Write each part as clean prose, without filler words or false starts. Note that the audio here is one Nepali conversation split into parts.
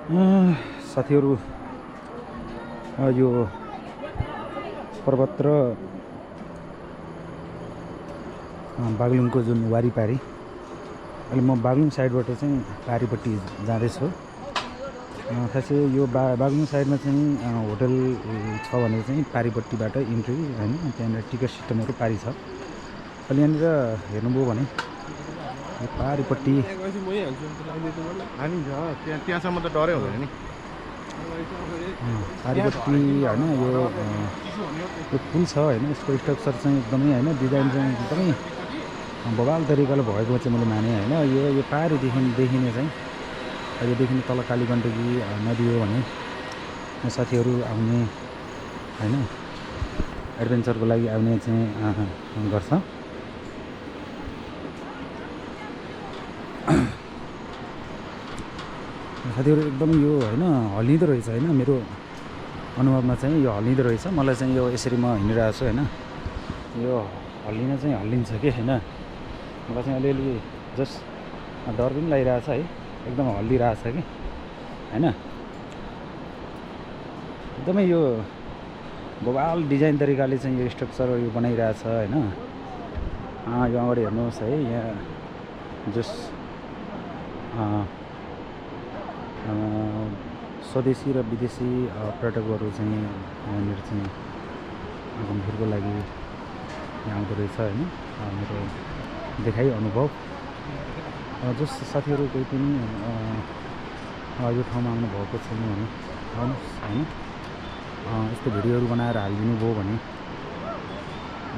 साथीहरू यो पर्वत र बागलुङको जुन वारिपारी अहिले म बागलुङ साइडबाट चाहिँ पारिपट्टि जाँदैछु। खासै यो बागलुङ साइडमा चाहिँ होटल छ भनेर चाहिँ पारिपट्टिबाट इन्ट्री हैन, त्यहाँनिर टिकट सिस्टमहरू पारी छ। अहिले यहाँनिर हेर्नुभयो भने यो पारिपट्टि त्यहाँसम्म त डरै हुँदैन नि। पारिपट्टि हैन यो पुल छ हैन, यसको स्ट्रक्चर चाहिँ एकदमै हैन, डिजाइन चाहिँ एकदमै बवाल तरिकाले भएको चाहिँ मैले माने हैन। यो पारिदेखि देखिने चाहिँ अहिलेदेखि तल कालीगण्डकी नदी हो भने साथीहरू आउने हैन, एडभेन्चरको लागि आउने चाहिँ गर्छ। साथीहरू एकदम यो हैन हल्लिँदो रहेछ हैन, मेरो अनुभवमा चाहिँ यो हल्लिँदो रहेछ। मलाई चाहिँ यो यसरी म हिँडिरहेको छु हैन, यो हल्लिन चाहिँ हल्लिन्छ कि हैन, मलाई चाहिँ अलिअलि जस्ट डर पनि लागिरहेछ है, एकदम हल्लिरहेछ कि हैन। एकदमै यो बवाल डिजाइन तरिकाले चाहिँ यो स्ट्रक्चर यो बनाइरहेछ हैन। यो अगाडि हेर्नुहोस् है, यहाँ जस स्वदेशी र विदेशी पर्यटकहरू चाहिँ यहाँनिर चाहिँ घुमफिरको लागि यहाँ आउँदो रहेछ हैन। मेरो देखाइ अनुभव जस साथीहरू कोही पनि यो ठाउँमा आउनु भएको छैन भने आउनुहोस् हैन। यस्तो भिडियोहरू बनाएर हालिदिनु भयो भने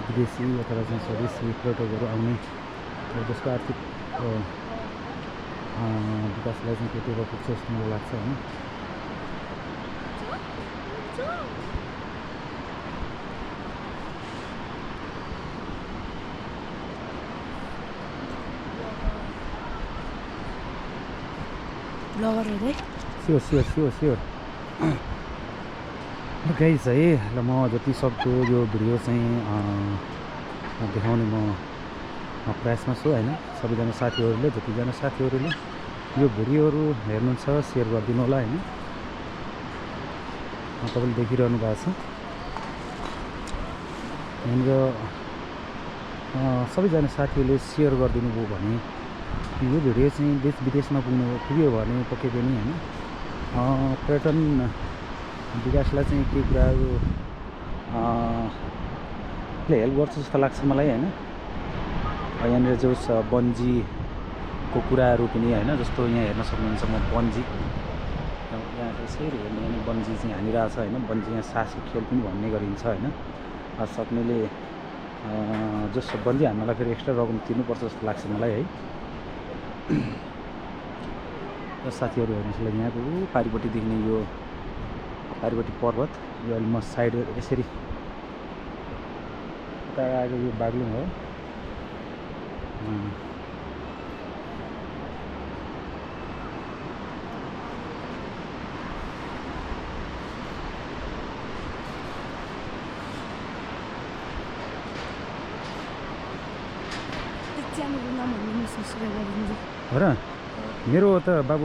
विदेशी अथवा चाहिँ स्वदेशी पर्यटकहरू आउने र जसको आर्थिक विकासलाई चाहिँ टेवा पुग्छ जस्तो मलाई लाग्छ हैन। स्योर गाइस है, ल म जति सक्दो यो भिडियो चाहिँ देखाउने म प्रयासमा छु हैन। सबैजना साथीहरूले, जतिजना साथीहरूले यो भिडियोहरू हेर्नुहुन्छ सेयर गरिदिनु होला हैन। तपाईँले देखिरहनु भएको छ यहाँनिर सबैजना साथीहरूले सेयर गरिदिनु भयो भने यो भिडियो चाहिँ देश विदेशमा पुग्यो भने पक्कै पनि हैन पर्यटन विकासलाई चाहिँ केही कुराहरू हेल्प गर्छ जस्तो लाग्छ मलाई हैन। यहाँनिर जो बन्जीको कुराहरू पनि हैन, जस्तो यहाँ हेर्न सक्नुहुन्छ म बन्जी यहाँ यसरी हेर्ने हैन, बन्जी चाहिँ हानिरहेछ हैन। बन्जी यहाँ साहसिक खेल पनि भन्ने गरिन्छ हैन। सक्नेले जस बन्जी हान्नलाई फेरि एक्स्ट्रा रकम तिर्नुपर्छ जस्तो लाग्छ मलाई है। साथीहरू हेर्नुहोस् ल, यहाँको पारिपट्टि देख्ने यो पारिपट्टि पर्वत, यो अहिले म साइड यसरी उता आएको यो बागलुङ हो। हो र मेरो त बाबु